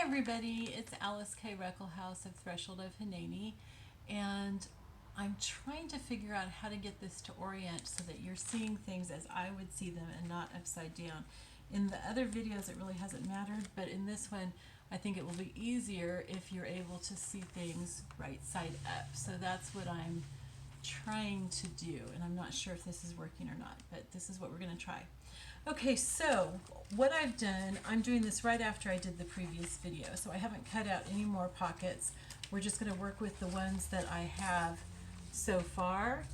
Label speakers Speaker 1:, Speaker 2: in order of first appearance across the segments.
Speaker 1: everybody, it's Alyce-Kay Ruckelshaus of Threshold of Hineni, and I'm trying to figure out how to get this to orient so that you're seeing things as I would see them and not upside down. In the other videos it really hasn't mattered, but in this one I think it will be easier if you're able to see things right side up. So that's what I'm trying to do, and I'm not sure if this is working or not, but this is what we're going to try. Okay, so what I've done, I'm doing this right after I did the previous video, so I haven't cut out any more pockets. We're just going to work with the ones that I have so far,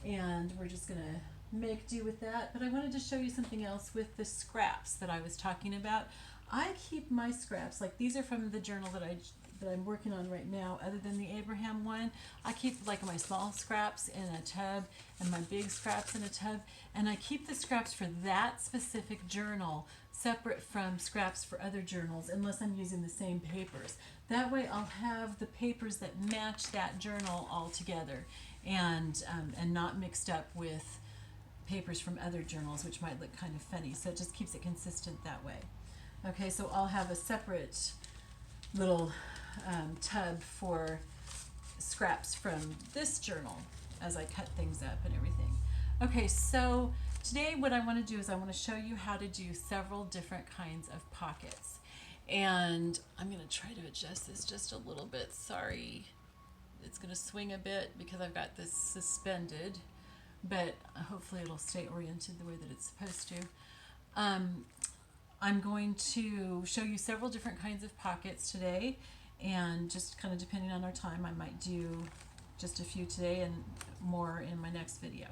Speaker 1: and we're just going to make do with that. But I wanted to show you something else with the scraps that I was talking about. I keep my scraps, like these are from the journal that I'm working on right now, other than the Abraham one. I keep like my small scraps in a tub and my big scraps in a tub, and I keep the scraps for that specific journal separate from scraps for other journals unless I'm using the same papers. That way I'll have the papers that match that journal all together and not mixed up with papers from other journals, which might look kind of funny. So it just keeps it consistent that way. Okay, so I'll have a separate little tub for scraps from this journal as I cut things up and everything. Okay, so today what I want to do is I want to show you how to do several different kinds of pockets. And I'm going to try to adjust this just a little bit. Sorry, it's going to swing a bit because I've got this suspended, but hopefully it'll stay oriented the way that it's supposed to. I'm going to show you several different kinds of pockets today, and just kind of depending on our time, I might do just a few today and more in my next video.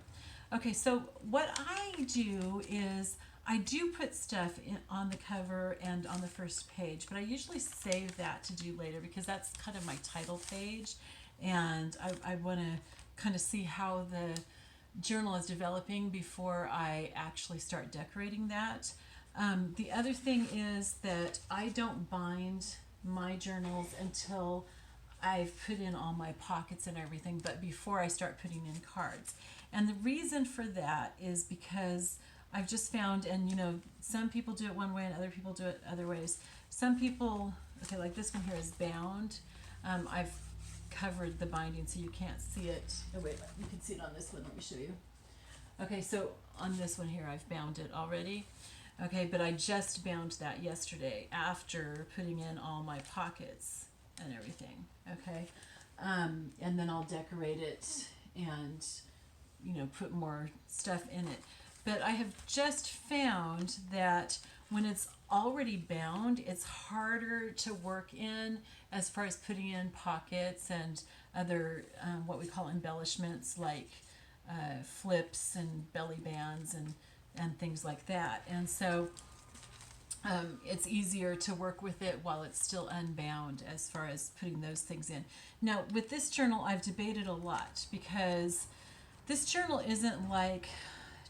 Speaker 1: Okay, so what I do is I do put stuff on the cover and on the first page, but I usually save that to do later because that's kind of my title page, and I want to kind of see how the journal is developing before I actually start decorating that. The other thing is that I don't bind my journals until I've put in all my pockets and everything, but before I start putting in cards. And the reason for that is because I've just found, and you know, some people do it one way and other people do it other ways. Some people, okay, like this one here is bound. I've covered the binding so you can't see it. Oh wait, you can see it on this one. Let me show you. Okay, so on this one here I've bound it already. Okay, but I just bound that yesterday after putting in all my pockets and everything. Okay, and then I'll decorate it and, you know, put more stuff in it. But I have just found that when it's already bound, it's harder to work in as far as putting in pockets and other what we call embellishments like flips and belly bands and things like that. And so it's easier to work with it while it's still unbound as far as putting those things in. Now with this journal I've debated a lot because this journal isn't like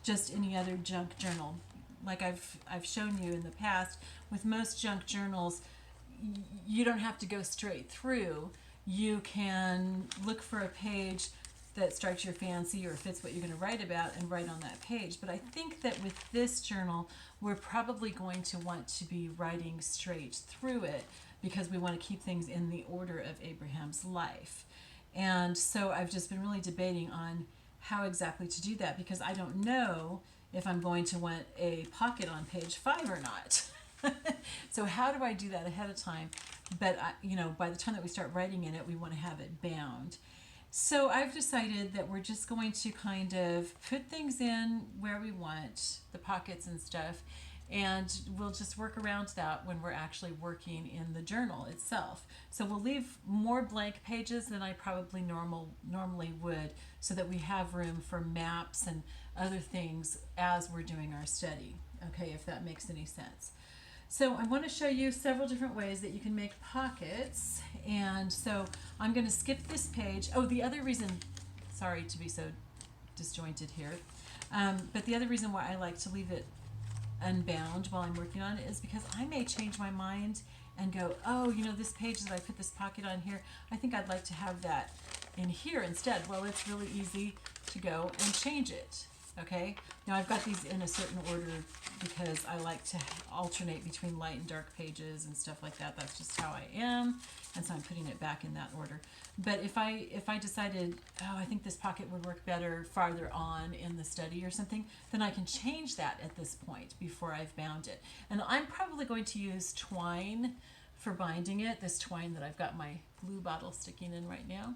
Speaker 1: just any other junk journal. Like I've shown you in the past, with most junk journals you don't have to go straight through. You can look for a page that strikes your fancy or fits what you're going to write about and write on that page. But I think that with this journal we're probably going to want to be writing straight through it because we want to keep things in the order of Abraham's life. And so I've just been really debating on how exactly to do that because I don't know if I'm going to want a pocket on page 5 or not. So how do I do that ahead of time? But you know, by the time that we start writing in it, we want to have it bound. So I've decided that we're just going to kind of put things in where we want, the pockets and stuff, and we'll just work around that when we're actually working in the journal itself. So we'll leave more blank pages than I probably normally would so that we have room for maps and other things as we're doing our study, okay, if that makes any sense. So I want to show you several different ways that you can make pockets, and so I'm going to skip this page. Oh, the other reason, sorry to be so disjointed here, but the other reason why I like to leave it unbound while I'm working on it is because I may change my mind and go, oh, you know, this page that I put this pocket on here, I think I'd like to have that in here instead. Well, it's really easy to go and change it. Okay, now I've got these in a certain order because I like to alternate between light and dark pages and stuff like that. That's just how I am, and so I'm putting it back in that order. But if I decided, oh, I think this pocket would work better farther on in the study or something, then I can change that at this point before I've bound it. And I'm probably going to use twine for binding it, this twine that I've got my glue bottle sticking in right now.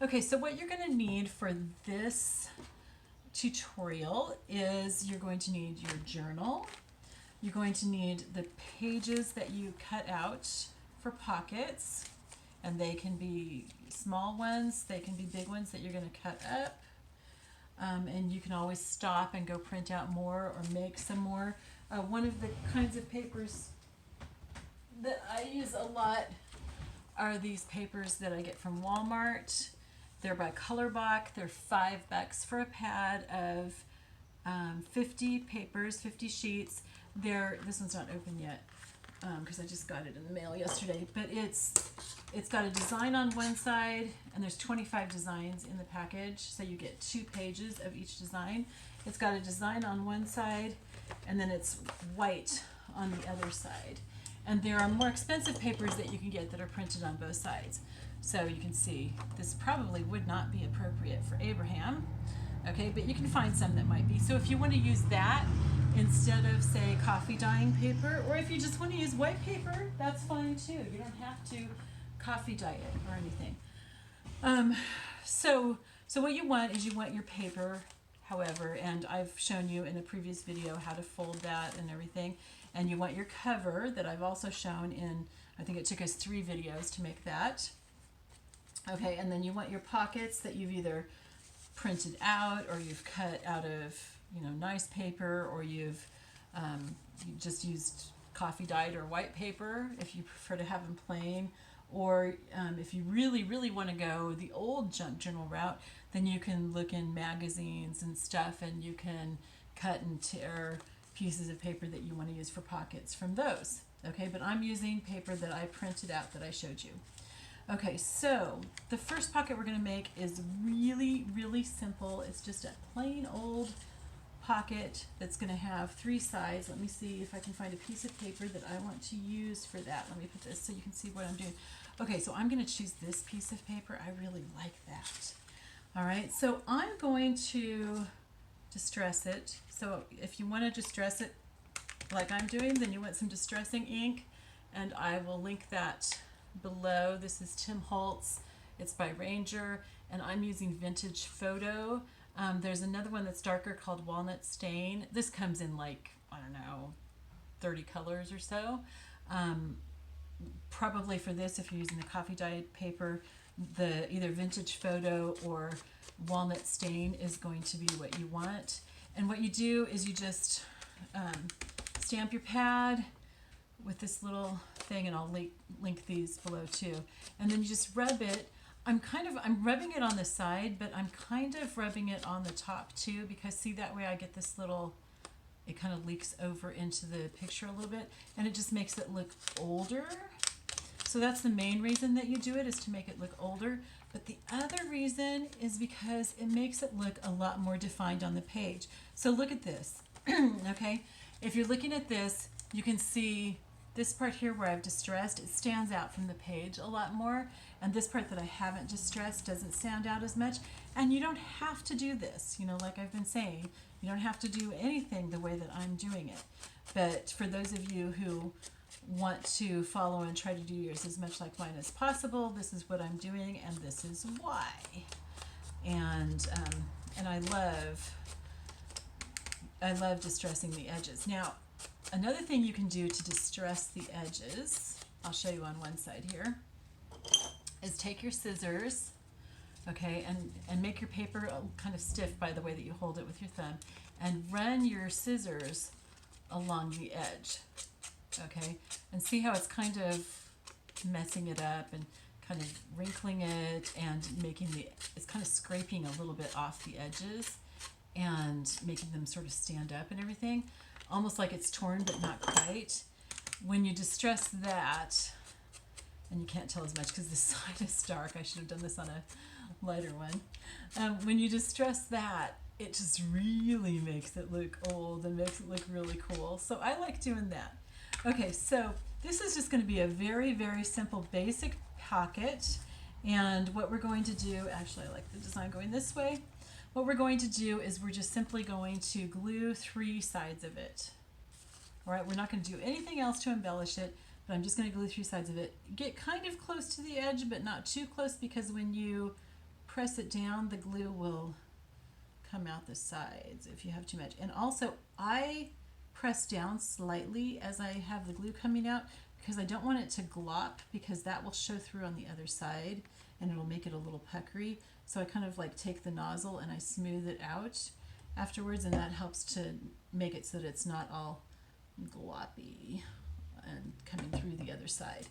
Speaker 1: Okay, so what you're going to need for this tutorial is you're going to need your journal. You're going to need the pages that you cut out for pockets, and they can be small ones, they can be big ones that you're going to cut up, and you can always stop and go print out more or make some more. One of the kinds of papers that I use a lot are these papers that I get from Walmart. They're by Colorbach. They're $5 for a pad of 50 papers, 50 sheets. This one's not open yet because I just got it in the mail yesterday. But it's got a design on one side, and there's 25 designs in the package, so you get 2 pages of each design. It's got a design on one side, and then it's white on the other side. And there are more expensive papers that you can get that are printed on both sides. So you can see this probably would not be appropriate for Abraham, okay, but you can find some that might be. So if you want to use that instead of, say, coffee dyeing paper, or if you just want to use white paper, that's fine too. You don't have to coffee dye it or anything. So what you want is you want your paper, however, and I've shown you in a previous video how to fold that and everything, and you want your cover that I've also shown in, I think it took us 3 videos to make that. Okay, and then you want your pockets that you've either printed out or you've cut out of, nice paper, or you've you just used coffee dyed or white paper if you prefer to have them plain. Or if you really, really want to go the old junk journal route, then you can look in magazines and stuff, and you can cut and tear pieces of paper that you want to use for pockets from those. Okay, but I'm using paper that I printed out that I showed you. Okay, so the first pocket we're going to make is really, really simple. It's just a plain old pocket that's going to have 3 sides. Let me see if I can find a piece of paper that I want to use for that. Let me put this so you can see what I'm doing. Okay, so I'm going to choose this piece of paper. I really like that. All right, so I'm going to distress it. So if you want to distress it like I'm doing, then you want some distressing ink, and I will link that below. This is Tim Holtz. It's by Ranger, and I'm using Vintage Photo. There's another one that's darker called Walnut Stain. This comes in like, I don't know, 30 colors or so. Probably for this, if you're using the coffee dyed paper, the either Vintage Photo or Walnut Stain is going to be what you want. And what you do is you just stamp your pad with this little thing, and I'll link these below too. And then you just rub it. I'm rubbing it on the side, but I'm kind of rubbing it on the top too, because see, that way I get this little, it kind of leaks over into the picture a little bit, and it just makes it look older. So that's the main reason that you do it, is to make it look older. But the other reason is because it makes it look a lot more defined on the page. So look at this, okay? If you're looking at this, you can see this part here where I've distressed, it stands out from the page a lot more, and this part that I haven't distressed doesn't stand out as much. And you don't have to do this, like I've been saying, you don't have to do anything the way that I'm doing it. But for those of you who want to follow and try to do yours as much like mine as possible, this is what I'm doing, and this is why. And I love distressing the edges. Now, another thing you can do to distress the edges, I'll show you on one side here, is take your scissors, okay, and make your paper kind of stiff by the way that you hold it with your thumb, and run your scissors along the edge, okay, and see how it's kind of messing it up and kind of wrinkling it and it's kind of scraping a little bit off the edges and making them sort of stand up and everything, almost like it's torn but not quite. When you distress that, and you can't tell as much because this side is dark, I should have done this on a lighter one. When you distress that, it just really makes it look old and makes it look really cool. So I like doing that. Okay, so this is just going to be a very, very simple basic pocket. And what we're going to do, actually I like the design going this way. What we're going to do is we're just simply going to glue 3 sides of it. All right, we're not going to do anything else to embellish it, but I'm just going to glue 3 sides of it. Get kind of close to the edge, but not too close, because when you press it down, the glue will come out the sides if you have too much. And also, I press down slightly as I have the glue coming out, because I don't want it to glop, because that will show through on the other side and it'll make it a little puckery. So I kind of like take the nozzle and I smooth it out afterwards, and that helps to make it so that it's not all gloppy and coming through the other side.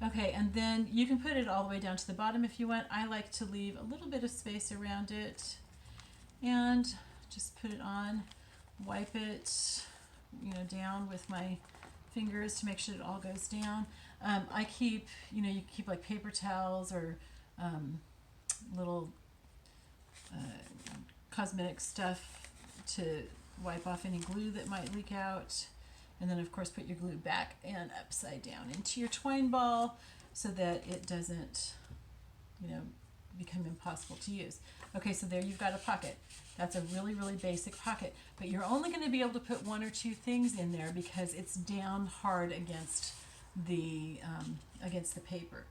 Speaker 1: Okay, and then you can put it all the way down to the bottom if you want. I like to leave a little bit of space around it and just put it on, wipe it, down with my fingers to make sure it all goes down. I keep, you keep like paper towels or little cosmetic stuff to wipe off any glue that might leak out. And then of course put your glue back and upside down into your twine ball so that it doesn't, become impossible to use. Okay, so there you've got a pocket. That's a really, really basic pocket, but you're only going to be able to put 1 or 2 things in there because it's down hard against the paper.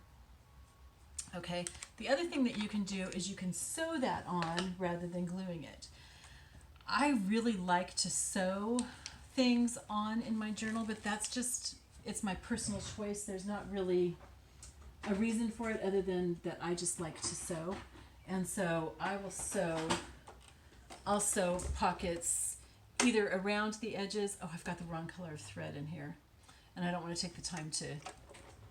Speaker 1: Okay, the other thing that you can do is you can sew that on rather than gluing it. I really like to sew things on in my journal, but it's my personal choice. There's not really a reason for it other than that I just like to sew. And so I'll sew pockets either around the edges. Oh, I've got the wrong color of thread in here, and I don't want to take the time to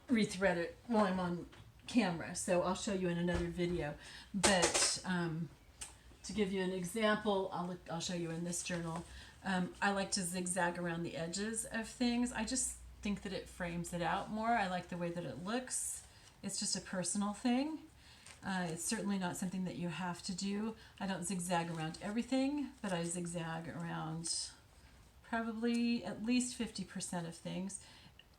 Speaker 1: rethread it while I'm on camera, so I'll show you in another video. But to give you an example, I'll show you in this journal. I like to zigzag around the edges of things. I just think that it frames it out more. I like the way that it looks. It's just a personal thing. It's certainly not something that you have to do. I don't zigzag around everything, but I zigzag around probably at least 50% of things.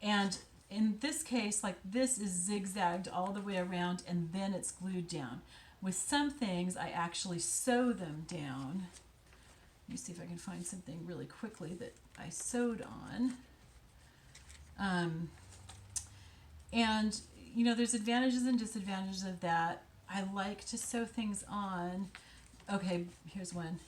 Speaker 1: And in this case, like this is zigzagged all the way around and then it's glued down. With some things, I actually sew them down. Let me see if I can find something really quickly that I sewed on. And there's advantages and disadvantages of that. I like to sew things on. Okay, here's one.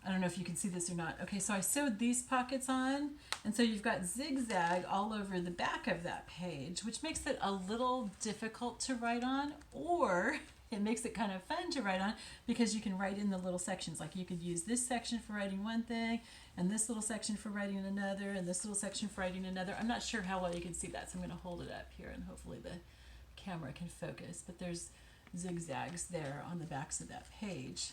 Speaker 1: I don't know if you can see this or not. Okay, so I sewed these pockets on, and so you've got zigzag all over the back of that page, which makes it a little difficult to write on, or it makes it kind of fun to write on because you can write in the little sections. Like you could use this section for writing one thing, and this little section for writing another, and this little section for writing another. I'm not sure how well you can see that, so I'm going to hold it up here and hopefully the camera can focus, but there's zigzags there on the backs of that page.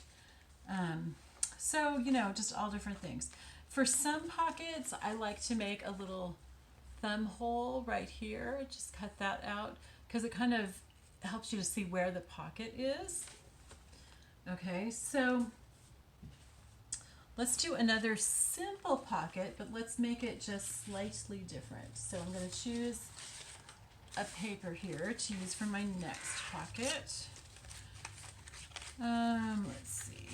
Speaker 1: So, just all different things. For some pockets, I like to make a little thumb hole right here. Just cut that out because it kind of helps you to see where the pocket is. Okay, so let's do another simple pocket, but let's make it just slightly different. So I'm going to choose a paper here to use for my next pocket. Let's see.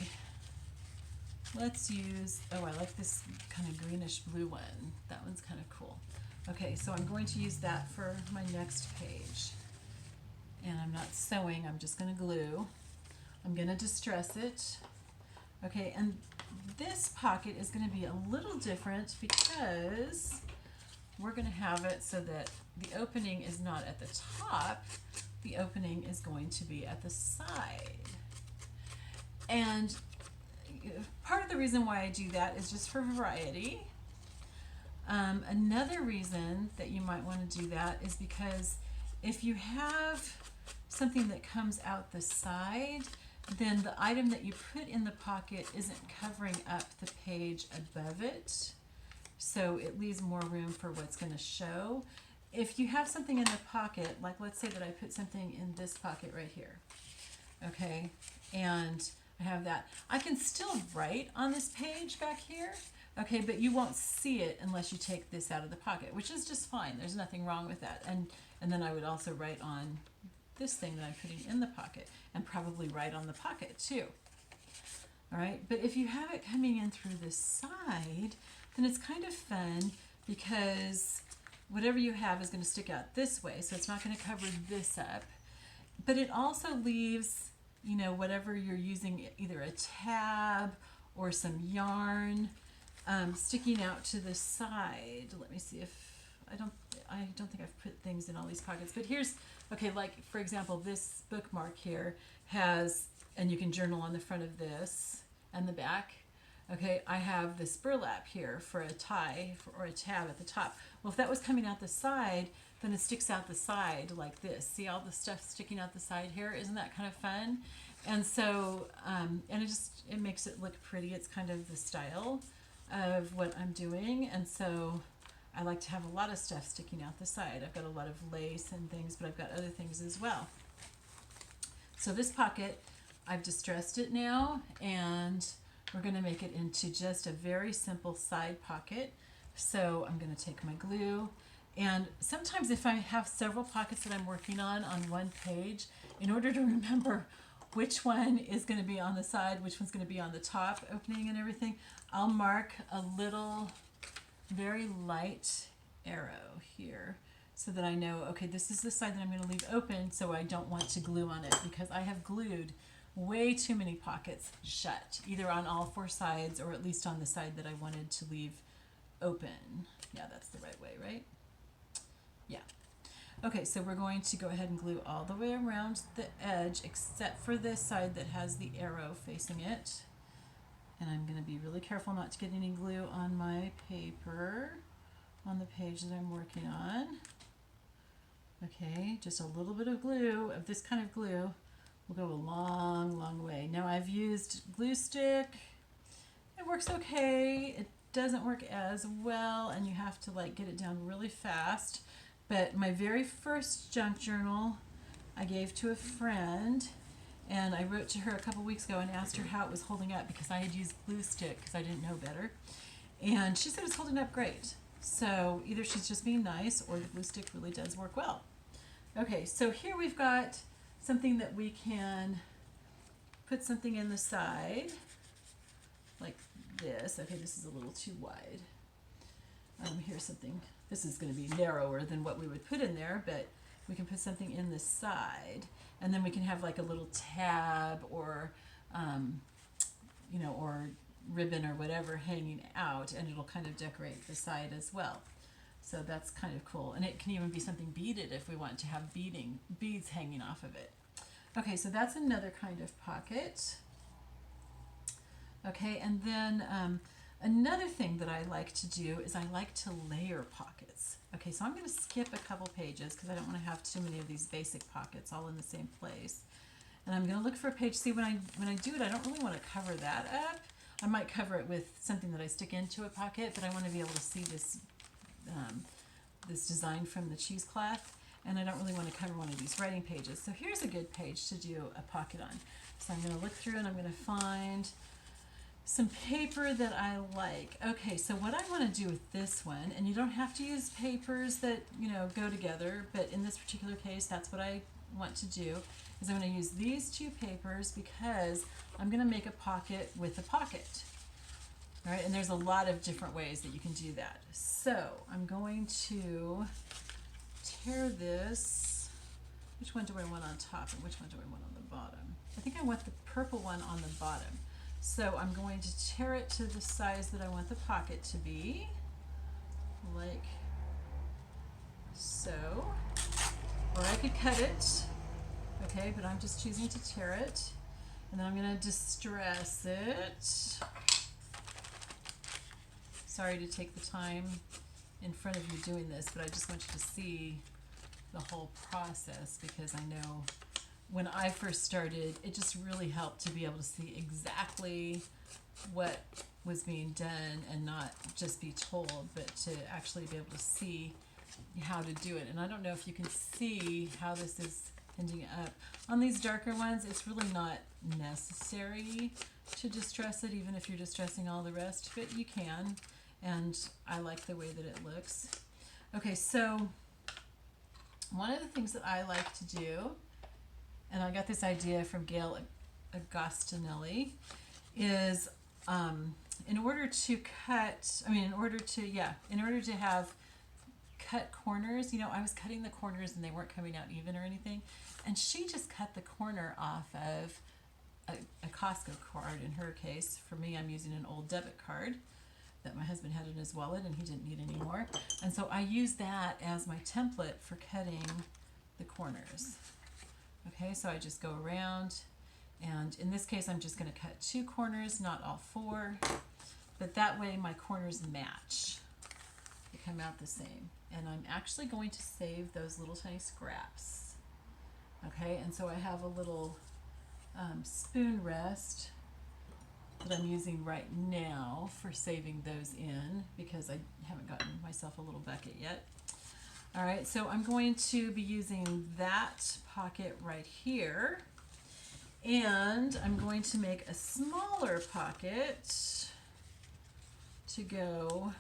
Speaker 1: Let's use, I like this kind of greenish blue one. That one's kind of cool. Okay, so I'm going to use that for my next page. And I'm not sewing, I'm just going to glue. I'm going to distress it. Okay, and this pocket is going to be a little different because we're going to have it so that the opening is not at the top, the opening is going to be at the side. And part of the reason why I do that is just for variety. Another reason that you might want to do that is because if you have something that comes out the side, then the item that you put in the pocket isn't covering up the page above it, so it leaves more room for what's going to show. If you have something in the pocket, like let's say that I put something in this pocket right here, okay, and I have that. I can still write on this page back here, okay, but you won't see it unless you take this out of the pocket, which is just fine. There's nothing wrong with that. And then I would also write on this thing that I'm putting in the pocket, and probably write on the pocket too. All right, but if you have it coming in through the side, then it's kind of fun because whatever you have is going to stick out this way, so it's not going to cover this up. But it also leaves, you know, whatever you're using, either a tab or some yarn, sticking out to the side. Let me see if I don't think I've put things in all these pockets, but here's, okay, like for example, this bookmark here has, and you can journal on the front of this and the back. Okay, I have this burlap here for a tie or a tab at the top. Well, if that was coming out the side, then it sticks out the side like this. See all the stuff sticking out the side here? Isn't that kind of fun? And so, and it makes it look pretty. It's kind of the style of what I'm doing. And so I like to have a lot of stuff sticking out the side. I've got a lot of lace and things, but I've got other things as well. So this pocket, I've distressed it now, and we're going to make it into just a very simple side pocket. So I'm going to take my glue, and sometimes if I have several pockets that I'm working on one page, in order to remember which one is going to be on the side, which one's going to be on the top opening and everything, I'll mark a little very light arrow here so that I know, okay, this is the side that I'm going to leave open, so I don't want to glue on it, because I have glued way too many pockets shut, either on all four sides or at least on the side that I wanted to leave open. Yeah, that's the right way, right? Yeah. Okay, so we're going to go ahead and glue all the way around the edge except for this side that has the arrow facing it. And I'm going to be really careful not to get any glue on my paper, on the page that I'm working on. Okay, just a little bit of glue, of this kind of glue, will go a long, long way. Now I've used glue stick. It works okay. It doesn't work as well, and you have to like get it down really fast. But my very first junk journal I gave to a friend, and I wrote to her a couple weeks ago and asked her how it was holding up, because I had used glue stick because I didn't know better. And she said it's holding up great. So either she's just being nice, or the glue stick really does work well. Okay, so here we've got something that we can put something in the side, like this. Okay, this is a little too wide. Here's something. This is going to be narrower than what we would put in there, but we can put something in the side, and then we can have like a little tab or, you know, or ribbon or whatever hanging out, and it'll kind of decorate the side as well. So that's kind of cool, and it can even be something beaded if we want to have beads hanging off of it. Okay, so that's another kind of pocket. Okay, and then another thing that I like to do is I like to layer pockets. Okay, so I'm going to skip a couple pages because I don't want to have too many of these basic pockets all in the same place. And I'm going to look for a page. See, when I do it, I don't really want to cover that up. I might cover it with something that I stick into a pocket, but I want to be able to see this this design from the cheesecloth, and I don't really want to cover one of these writing pages. So here's a good page to do a pocket on. So I'm going to look through and I'm going to find some paper that I like. Okay, so what I want to do with this one, and you don't have to use papers that, you know, go together, but in this particular case, that's what I want to do, is I'm going to use these two papers because I'm going to make a pocket with a pocket. All right, and there's a lot of different ways that you can do that. So I'm going to tear this. Which one do I want on top and which one do I want on the bottom? I think I want the purple one on the bottom. So I'm going to tear it to the size that I want the pocket to be, like so. Or I could cut it, okay, but I'm just choosing to tear it. And then I'm going to distress it. Sorry to take the time in front of you doing this, but I just want you to see the whole process, because I know when I first started, it just really helped to be able to see exactly what was being done and not just be told, but to actually be able to see how to do it. And I don't know if you can see how this is pinning it up. On these darker ones, it's really not necessary to distress it, even if you're distressing all the rest, but you can, and I like the way that it looks. Okay, so one of the things that I like to do, and I got this idea from Gail Agostinelli, is in order to have cut corners, you know, I was cutting the corners and they weren't coming out even or anything, and she just cut the corner off of a Costco card in her case. For me, I'm using an old debit card that my husband had in his wallet and he didn't need anymore, and so I use that as my template for cutting the corners. Okay, so I just go around, and in this case I'm just going to cut 2 corners, not all 4, but that way my corners match. They come out the same, and I'm actually going to save those little tiny scraps. Okay, and so I have a little spoon rest that I'm using right now for saving those in, because I haven't gotten myself a little bucket yet. All right, so I'm going to be using that pocket right here, and I'm going to make a smaller pocket to go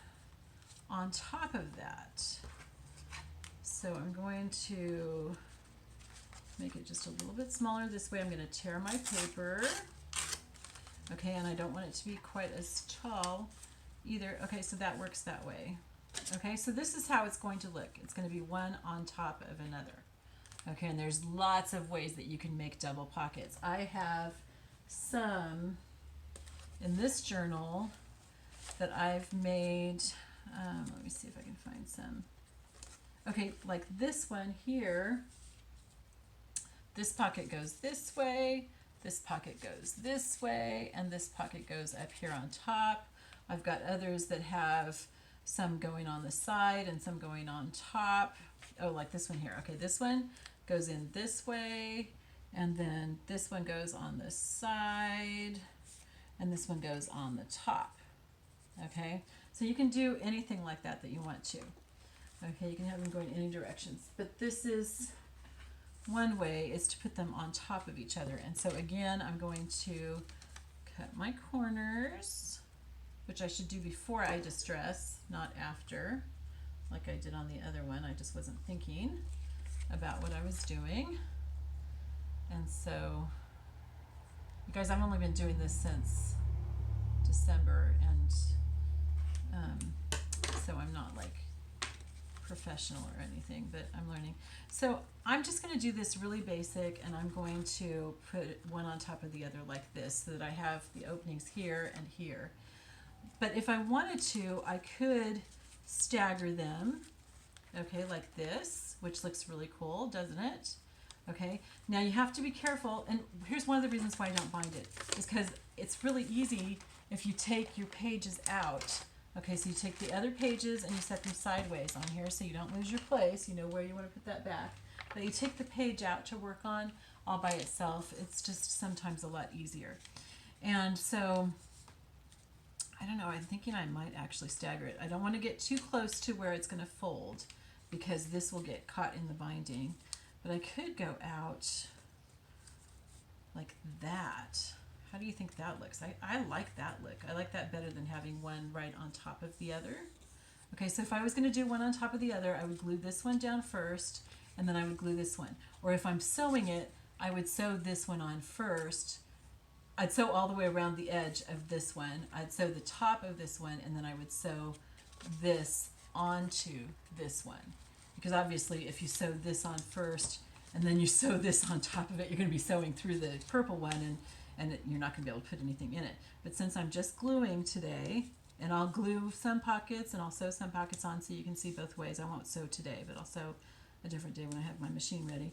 Speaker 1: on top of that. So I'm going to make it just a little bit smaller. This way I'm going to tear my paper. Okay, and I don't want it to be quite as tall either. Okay, so that works that way. Okay, so this is how it's going to look. It's going to be one on top of another. Okay, and there's lots of ways that you can make double pockets. I have some in this journal that I've made. Let me see if I can find some. Okay, like this one here. This pocket goes this way, this pocket goes this way, and this pocket goes up here on top. I've got others that have some going on the side and some going on top. Oh, like this one here. Okay, this one goes in this way, and then this one goes on the side, and this one goes on the top. Okay, so you can do anything like that that you want to. Okay, you can have them go in any directions, but this is one way, is to put them on top of each other. And so again, I'm going to cut my corners, which I should do before I distress, not after, like I did on the other one. I just wasn't thinking about what I was doing. And so, you guys, I've only been doing this since December, and so I'm not like professional or anything, but I'm learning. So I'm just going to do this really basic, and I'm going to put one on top of the other like this, so that I have the openings here and here. But if I wanted to, I could stagger them, okay, like this, which looks really cool, doesn't it? Okay, now you have to be careful, and here's one of the reasons why I don't bind it, is because it's really easy if you take your pages out. Okay, so you take the other pages and you set them sideways on here so you don't lose your place. You know where you want to put that back. But you take the page out to work on all by itself. It's just sometimes a lot easier. And so, I don't know, I'm thinking I might actually stagger it. I don't want to get too close to where it's going to fold, because this will get caught in the binding. But I could go out like that. How do you think that looks? I like that look. I like that better than having one right on top of the other. Okay, so if I was going to do one on top of the other, I would glue this one down first, and then I would glue this one. Or if I'm sewing it, I would sew this one on first. I'd sew all the way around the edge of this one. I'd sew the top of this one, and then I would sew this onto this one. Because obviously if you sew this on first, and then you sew this on top of it, you're going to be sewing through the purple one, and you're not going to be able to put anything in it. But since I'm just gluing today, and I'll glue some pockets and I'll sew some pockets on so you can see both ways. I won't sew today, but I'll sew a different day when I have my machine ready.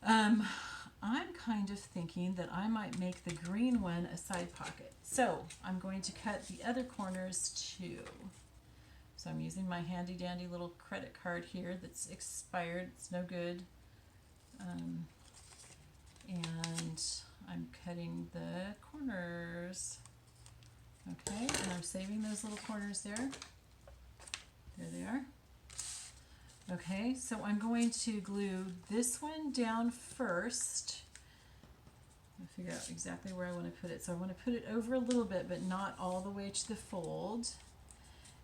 Speaker 1: I'm kind of thinking that I might make the green one a side pocket. So I'm going to cut the other corners too. So I'm using my handy dandy little credit card here that's expired. It's no good. And I'm cutting the corners. Okay, and I'm saving those little corners there. There they are. Okay, so I'm going to glue this one down first. I'll figure out exactly where I want to put it. So I want to put it over a little bit, but not all the way to the fold.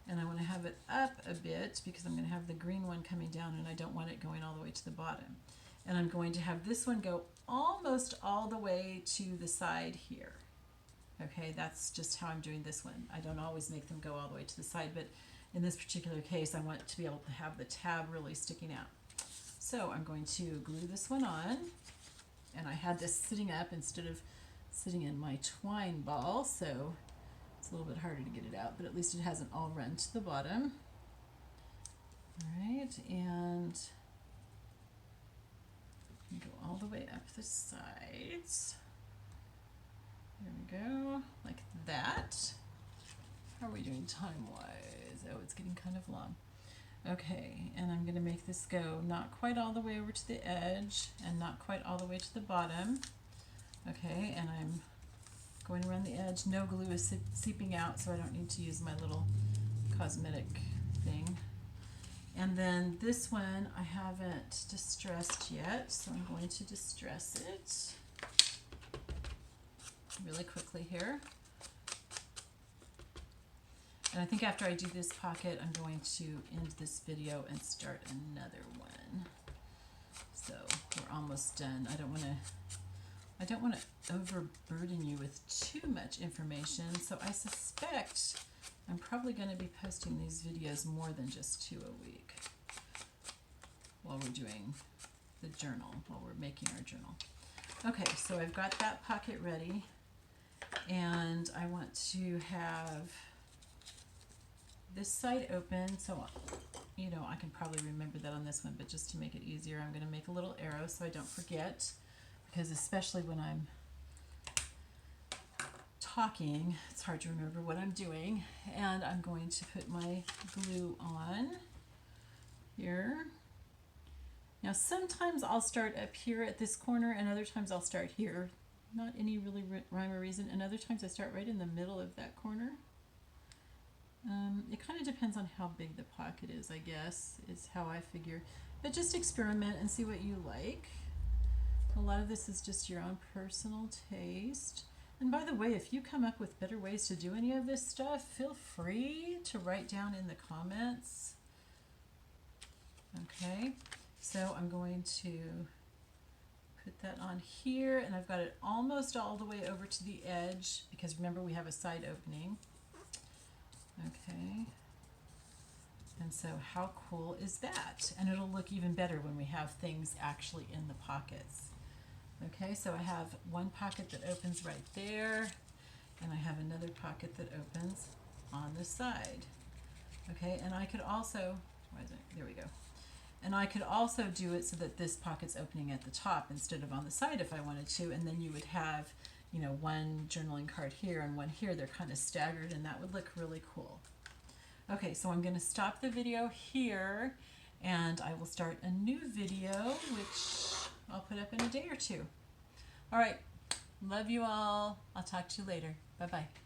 Speaker 1: And I want to have it up a bit because I'm going to have the green one coming down and I don't want it going all the way to the bottom. And I'm going to have this one go almost all the way to the side here. Okay, that's just how I'm doing this one. I don't always make them go all the way to the side, but in this particular case, I want to be able to have the tab really sticking out. So I'm going to glue this one on, and I had this sitting up instead of sitting in my twine ball, so it's a little bit harder to get it out, but at least it hasn't all run to the bottom. All right, and go all the way up the sides. There we go, like that. How are we doing time-wise? Oh, it's getting kind of long. Okay, and I'm going to make this go not quite all the way over to the edge and not quite all the way to the bottom. Okay, and I'm going around the edge. No glue is seeping out, so I don't need to use my little cosmetic thing. And then this one I haven't distressed yet, so I'm going to distress it really quickly here. And I think after I do this pocket, I'm going to end this video and start another one. So we're almost done. I don't want to overburden you with too much information. So I suspect I'm probably going to be posting these videos more than just 2 a week while we're doing the journal, while we're making our journal. Okay, so I've got that pocket ready, and I want to have this side open, so you know I can probably remember that on this one, but just to make it easier, I'm going to make a little arrow so I don't forget, because especially when I'm talking, it's hard to remember what I'm doing. And I'm going to put my glue on here. Now sometimes I'll start up here at this corner, and other times I'll start here. Not any really rhyme or reason, and other times I start right in the middle of that corner. It kind of depends on how big the pocket is, I guess, is how I figure. But just experiment and see what you like. A lot of this is just your own personal taste. And by the way, if you come up with better ways to do any of this stuff, feel free to write down in the comments. Okay, so I'm going to put that on here, and I've got it almost all the way over to the edge, because remember we have a side opening. Okay, and so how cool is that? And it'll look even better when we have things actually in the pockets. Okay, so I have one pocket that opens right there, and I have another pocket that opens on the side. Okay, and I could also, there we go. And I could also do it so that this pocket's opening at the top instead of on the side if I wanted to, and then you would have, you know, one journaling card here and one here. They're kind of staggered, and that would look really cool. Okay, so I'm going to stop the video here, and I will start a new video, which I'll put up in a day or two. All right, love you all. I'll talk to you later. Bye-bye.